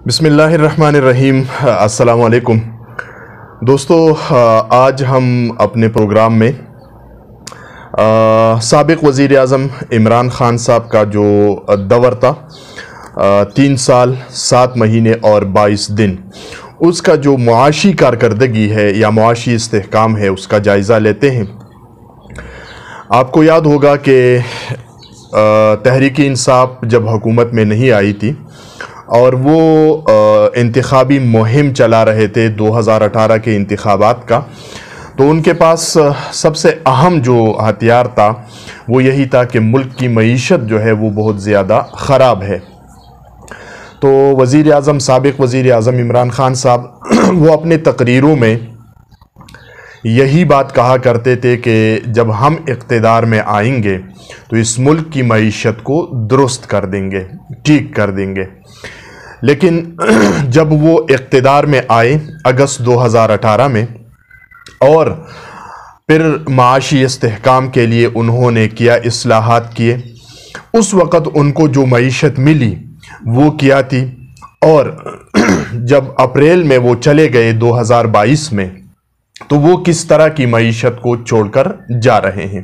بسم اللہ الرحمن الرحیم۔ السلام علیکم دوستو، آج ہم اپنے پروگرام میں سابق وزیر اعظم عمران خان صاحب کا جو دور تھا 3 سال 7 مہینے اور 22 دن، اس کا جو معاشی کارکردگی ہے یا معاشی استحکام ہے اس کا جائزہ لیتے ہیں۔ آپ کو یاد ہوگا کہ تحریک انصاف جب حکومت میں نہیں آئی تھی اور وہ انتخابی مہم چلا رہے تھے 2018 کے انتخابات کا، تو ان کے پاس سب سے اہم جو ہتھیار تھا وہ یہی تھا کہ ملک کی معیشت جو ہے وہ بہت زیادہ خراب ہے۔ تو وزیر اعظم سابق وزیر اعظم عمران خان صاحب وہ اپنے تقریروں میں یہی بات کہا کرتے تھے کہ جب ہم اقتدار میں آئیں گے تو اس ملک کی معیشت کو درست کر دیں گے، ٹھیک کر دیں گے۔ لیکن جب وہ اقتدار میں آئے اگست 2018 میں اور پھر معاشی استحکام کے لیے انہوں نے کیا اصلاحات کیے، اس وقت ان کو جو معیشت ملی وہ کیا تھی، اور جب اپریل میں وہ چلے گئے 2022 میں تو وہ کس طرح کی معیشت کو چھوڑ کر جا رہے ہیں،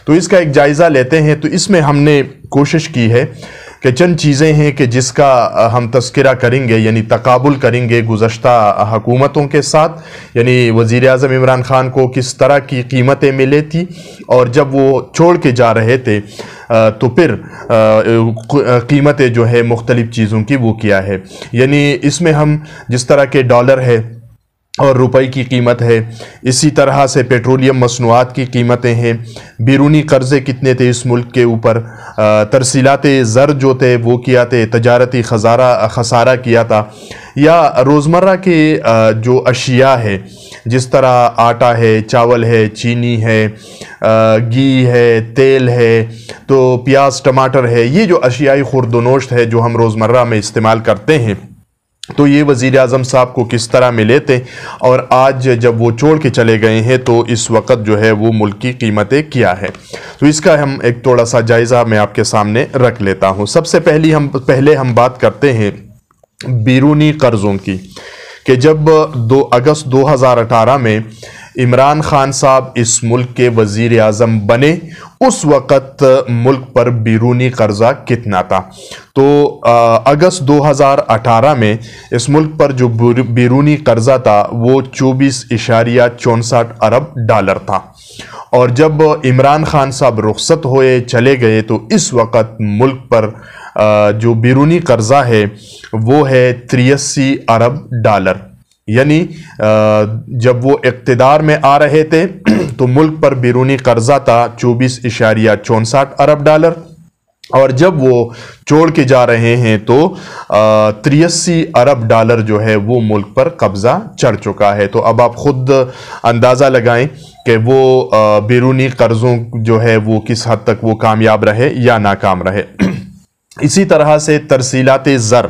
تو اس کا ایک جائزہ لیتے ہیں۔ تو اس میں ہم نے کوشش کی ہے کہ چند چیزیں ہیں کہ جس کا ہم تذکرہ کریں گے، یعنی تقابل کریں گے گزشتہ حکومتوں کے ساتھ، یعنی وزیر اعظم عمران خان کو کس طرح کی قیمتیں ملے تھی اور جب وہ چھوڑ کے جا رہے تھے تو پھر قیمتیں جو ہے مختلف چیزوں کی وہ کیا ہے۔ یعنی اس میں ہم جس طرح کے ڈالر ہے اور روپے کی قیمت ہے، اسی طرح سے پیٹرولیم مصنوعات کی قیمتیں ہیں، بیرونی قرضے کتنے تھے اس ملک کے اوپر، ترسیلات زر جو تھے وہ کیا تھے، تجارتی خسارہ کیا تھا، یا روزمرہ کے جو اشیاء ہے جس طرح آٹا ہے، چاول ہے، چینی ہے، گھی ہے، تیل ہے، تو پیاز ٹماٹر ہے، یہ جو اشیائی خورد و نوشت ہے جو ہم روزمرہ میں استعمال کرتے ہیں، تو یہ وزیر اعظم صاحب کو کس طرح ملے تھے، اور آج جب وہ چھوڑ کے چلے گئے ہیں تو اس وقت جو ہے وہ ملک کی قیمتیں کیا ہے۔ تو اس کا ہم ایک تھوڑا سا جائزہ میں آپ کے سامنے رکھ لیتا ہوں۔ سب سے پہلے ہم بات کرتے ہیں بیرونی قرضوں کی، کہ جب اگست 2018 میں عمران خان صاحب اس ملک کے وزیر اعظم بنے، اس وقت ملک پر بیرونی قرضہ کتنا تھا؟ تو اگست 2018 میں اس ملک پر جو بیرونی قرضہ تھا وہ 24.64 ارب ڈالر تھا، اور جب عمران خان صاحب رخصت ہوئے چلے گئے تو اس وقت ملک پر جو بیرونی قرضہ ہے وہ ہے 83 ارب ڈالر۔ یعنی جب وہ اقتدار میں آ رہے تھے تو ملک پر بیرونی قرضہ تھا 24.64 ارب ڈالر، اور جب وہ چھوڑ کے جا رہے ہیں تو 83 ارب ڈالر جو ہے وہ ملک پر قبضہ چڑھ چکا ہے۔ تو اب آپ خود اندازہ لگائیں کہ وہ بیرونی قرضوں جو ہے وہ کس حد تک وہ کامیاب رہے یا ناکام رہے۔ اسی طرح سے ترسیلات زر،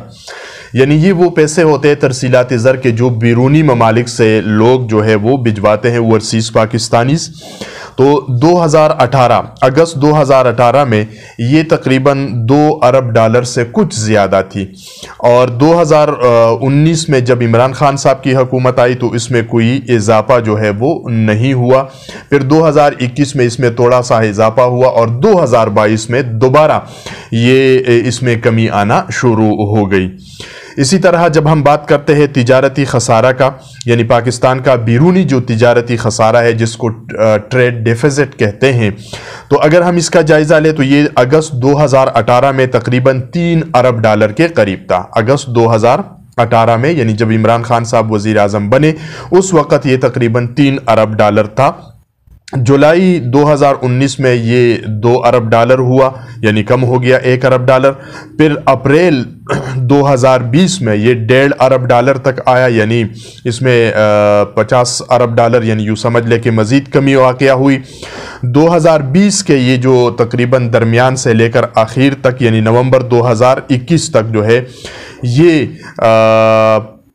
یعنی یہ وہ پیسے ہوتے ہیں ترسیلات زر کے جو بیرونی ممالک سے لوگ جو ہے وہ بھجواتے ہیں، اوورسیز پاکستانیز۔ تو 2018 اگست 2018 میں یہ تقریباً 2 ارب ڈالر سے کچھ زیادہ تھی، اور 2019 میں جب عمران خان صاحب کی حکومت آئی تو اس میں کوئی اضافہ جو ہے وہ نہیں ہوا، پھر 2021 میں اس میں تھوڑا سا اضافہ ہوا، اور 2022 میں دوبارہ یہ اس میں کمی آنا شروع ہو گئی۔ اسی طرح جب ہم بات کرتے ہیں تجارتی خسارہ کا، یعنی پاکستان کا بیرونی جو تجارتی خسارہ ہے جس کو ٹریڈ ڈیفیزٹ کہتے ہیں، تو اگر ہم اس کا جائزہ لیں تو یہ اگست 2018 میں تقریباً 3 ارب ڈالر کے قریب تھا۔ اگست 2018 میں، یعنی جب عمران خان صاحب وزیر اعظم بنے اس وقت یہ تقریباً 3 ارب ڈالر تھا۔ جولائی 2019 میں یہ 2 ارب ڈالر ہوا، یعنی کم ہو گیا 1 ارب ڈالر، پھر اپریل 2020 میں یہ 1.5 ارب ڈالر تک آیا، یعنی اس میں 50 ارب ڈالر، یعنی یوں سمجھ لے کہ مزید کمی واقع ہوئی۔ 2020 کے یہ جو تقریباً درمیان سے لے کر آخر تک، یعنی نومبر 2021 تک جو ہے یہ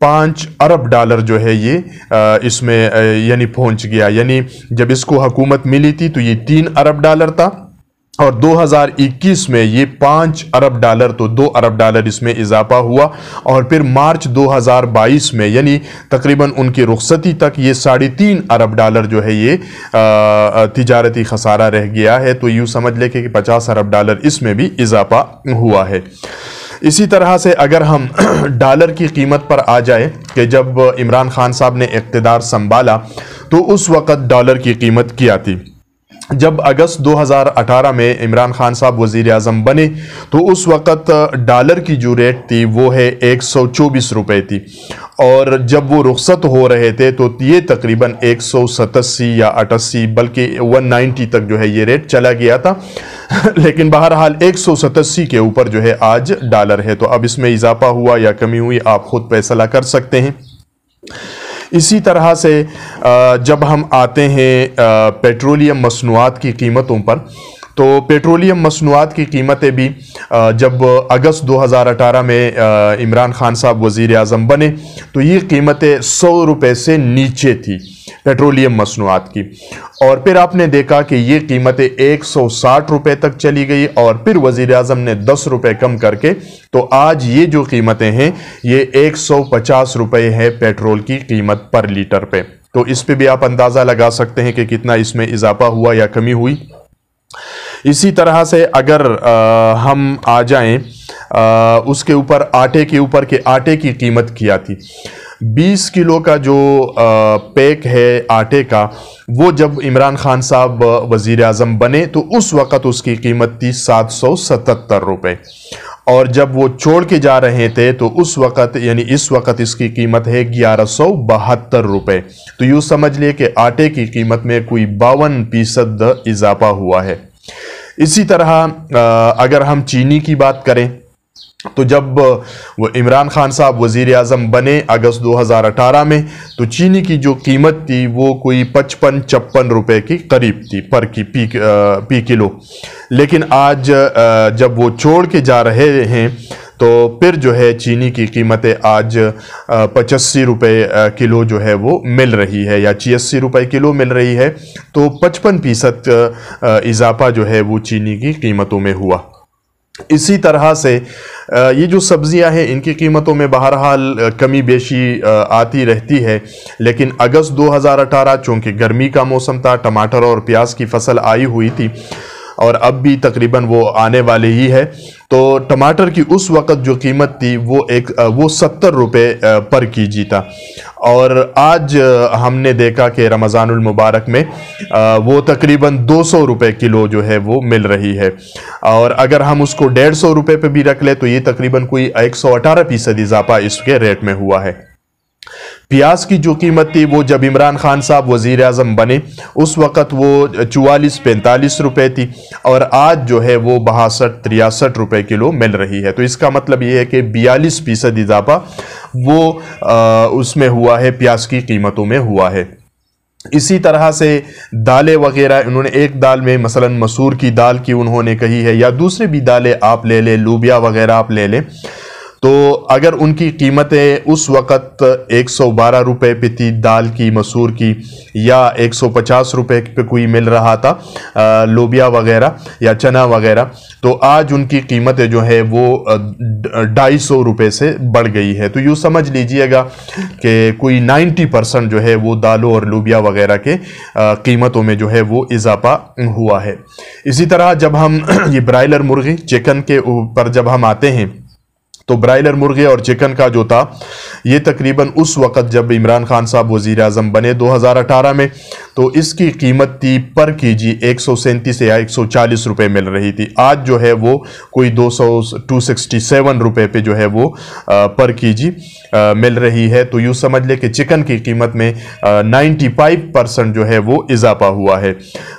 5 ارب ڈالر جو ہے یہ اس میں یعنی پہنچ گیا۔ یعنی جب اس کو حکومت ملی تھی تو یہ 3 ارب ڈالر تھا، और 2021 में ये 5 अरब डॉलर, तो 2 अरब डॉलर इसमें इजाफा हुआ। और फिर मार्च 2022 में यानी तकरीबन उनकी रुखसती तक ये 3.5 अरब डॉलर जो है ये तिजारती खसारा रह गया है। तो यूँ समझ ले कि 50 अरब डॉलर इसमें भी इजाफा हुआ है। इसी तरह से अगर हम डॉलर की कीमत पर आ जाए कि जब इमरान खान साहब ने इक़्तिदार संभाला तो उस वक़्त डॉलर की कीमत क्या थी। जब अगस्त 2018 में इमरान खान साहब वज़ीर आज़म बने तो उस वक़्त डॉलर की जो रेट थी वो है 124 रुपये थी, और जब वो रुखसत हो रहे थे तो ये तकरीबन 187 या 88 बल्कि 190 तक जो है ये रेट चला गया था। लेकिन बहरहाल 187 के ऊपर जो है आज डॉलर है। तो अब इसमें इजाफा हुआ या कमी हुई आप खुद फैसला कर सकते हैं। इसी तरह से जब हम आते हैं पेट्रोलियम मसनूआत की कीमतों पर, तो पेट्रोलियम मसनूआत की कीमतें भी जब अगस्त 2018 में इमरान खान साहब वज़ीर आज़म बने तो ये कीमतें 100 रुपये से नीचे थी पेट्रोलियम मसनूआत की। और फिर आपने देखा कि ये कीमतें 160 रुपये तक चली गई, और फिर वज़ीर आज़म ने 10 रुपये कम करके तो आज ये जो कीमतें हैं ये 150 रुपये है पेट्रोल की कीमत पर लीटर पे। तो इस पे भी आप अंदाज़ा लगा सकते हैं कि कितना इसमें इजाफा हुआ या कमी हुई। इसी तरह से अगर हम आ जाएं उसके ऊपर आटे के ऊपर के आटे की कीमत क्या थी। 20 किलो का जो पैक है आटे का वो जब इमरान खान साहब वज़ीर आज़म बने तो उस वक़्त उसकी कीमत थी 777 रुपये, और जब वो छोड़ के जा रहे थे तो उस वक़्त यानी इस वक़्त इसकी कीमत है 1172 रुपये। तो यूँ समझ लिए कि आटे की कीमत में कोई 52% इजाफा हुआ है। इसी तरह अगर हम चीनी की बात करें तो जब वो इमरान खान साहब वज़ीर आज़म बने अगस्त 2018 में तो चीनी की जो कीमत थी वो कोई 55-56 रुपये की करीब थी पर पी किलो। लेकिन आज जब वो छोड़ के जा रहे हैं तो फिर जो है चीनी की कीमतें आज 85 रुपये किलो जो है वो मिल रही है या 86 रुपये किलो मिल रही है। तो 55% इजाफा जो है वो चीनी की कीमतों में हुआ। इसी तरह से ये जो सब्जियां हैं इनकी कीमतों में बहरहाल कमी बेशी आती रहती है। लेकिन अगस्त 2018 चूँकि गर्मी का मौसम था, टमाटर और प्याज की फसल आई हुई थी और अब भी तकरीबन वो आने वाली ही है, तो टमाटर की उस वक़्त जो कीमत थी वो 70 रुपये पर केजी था। और आज हमने देखा कि रमज़ानुल मुबारक में वो तकरीबन 200 रुपये किलो जो है वो मिल रही है। और अगर हम उसको 150 रुपये पे भी रख ले तो ये तकरीबन कोई 118% इजाफा इसके रेट में हुआ है। प्याज की जो कीमत थी वो जब इमरान खान साहब वज़ीर आज़म बने उस वक़्त वो 44-45 रुपये थी, और आज जो है वो 62-63 रुपये किलो मिल रही है। तो इसका मतलब ये है कि 42% इजाफा वो उसमें हुआ है, प्याज की कीमतों में हुआ है। इसी तरह से दालें वगैरह उन्होंने एक दाल में मसलन मसूर की दाल की उन्होंने कही है, या दूसरी भी दालें आप ले लें, लोबिया वगैरह आप ले लें, तो अगर उनकी कीमतें उस वक़्त 112 रुपये पे थी दाल की मसूर की, या 150 रुपये पे कोई मिल रहा था लोबिया वगैरह या चना वगैरह, तो आज उनकी कीमतें जो है वो 250 रुपये से बढ़ गई है। तो यूँ समझ लीजिएगा कि कोई 90% जो है वो दालों और लोबिया वगैरह के कीमतों में जो है वो इजाफा हुआ है। इसी तरह जब हम ये ब्रायलर मुर्गी चिकन के ऊपर जब हम आते हैं तो ब्रायलर मुर्गे और चिकन का जो था ये तकरीबन उस वक़्त जब इमरान खान साहब वज़ीर आज़म बने 2018 में तो इसकी कीमत थी पर केजी 137 या 140 रुपये मिल रही थी। आज जो है वो कोई 267 रुपये पे जो है वो पर केजी मिल रही है। तो यूँ समझ ले कि चिकन की कीमत में 95% जो है वो इजाफा हुआ है।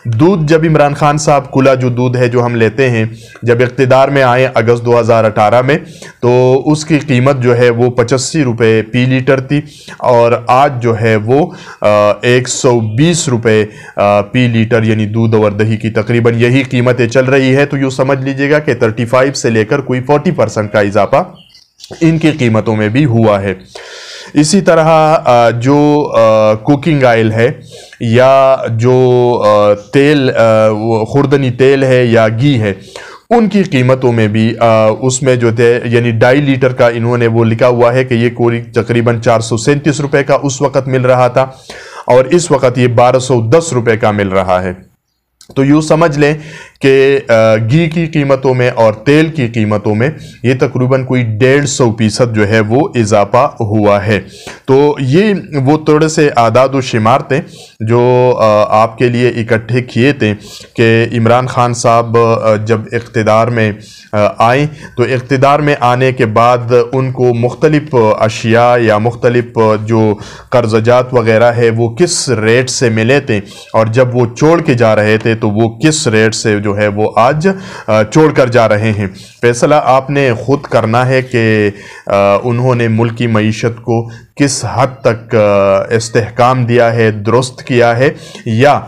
दूध जब इमरान खान साहब खुला जो दूध है जो हम लेते हैं जब इक़्तिदार में आए अगस्त 2018 में तो उसकी कीमत जो है वो 85 रुपये पी लीटर थी, और आज जो है वो 120 रुपये पी लीटर यानी दूध और दही की तकरीबन यही कीमतें चल रही है। तो यूँ समझ लीजिएगा कि 35 से लेकर कोई 40% का इजाफा इनकी कीमतों में भी हुआ है। इसी तरह जो कुकिंग ऑयल है या जो तेल खुर्दनी तेल है या घी है, उनकी कीमतों में भी उसमें जो थे यानी 2.5 लीटर का इन्होंने वो लिखा हुआ है कि ये कोई तकरीबन 437 रुपए का उस वक़्त मिल रहा था और इस वक़्त ये 1210 रुपए का मिल रहा है। तो यूँ समझ लें कि घी की कीमतों में और तेल की कीमतों में ये तकरीबन कोई 150% जो है वो इजाफा हुआ है। तो ये वो थोड़े से आदाद व शुमार थे जो आपके लिए इकट्ठे किए थे कि इमरान खान साहब जब इक़्तिदार में आए तो इक़्तिदार में आने के बाद उनको मुख्तलिफ़ अशिया या मुख्तलिफ़ जो कर्ज़जात वग़ैरह है वो किस रेट से मिले थे और जब वो छोड़ के जा रहे थे तो वो किस रेट से जो है वो आज छोड़ कर जा रहे हैं। फैसला आपने ख़ुद करना है कि उन्होंने मुल्क की मईशत को किस हद तक इस्तेहकाम दिया है, दुरुस्त किया है, या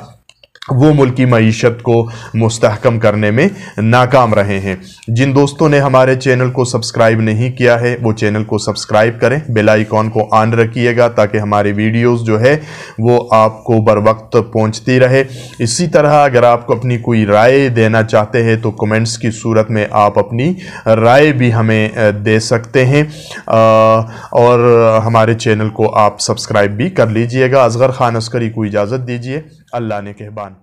वो मुल्क की मईशत को मुस्तहकम करने में नाकाम रहे हैं। जिन दोस्तों ने हमारे चैनल को सब्सक्राइब नहीं किया है वो चैनल को सब्सक्राइब करें, बेल आइकॉन को ऑन रखिएगा ताकि हमारी वीडियोस जो है वो आपको बर वक्त पहुंचती रहे। इसी तरह अगर आपको अपनी कोई राय देना चाहते हैं तो कमेंट्स की सूरत में आप अपनी राय भी हमें दे सकते हैं और हमारे चैनल को आप सब्सक्राइब भी कर लीजिएगा। असगर खान अस्करी को इजाज़त दीजिए। अल्लाह ने कहबान।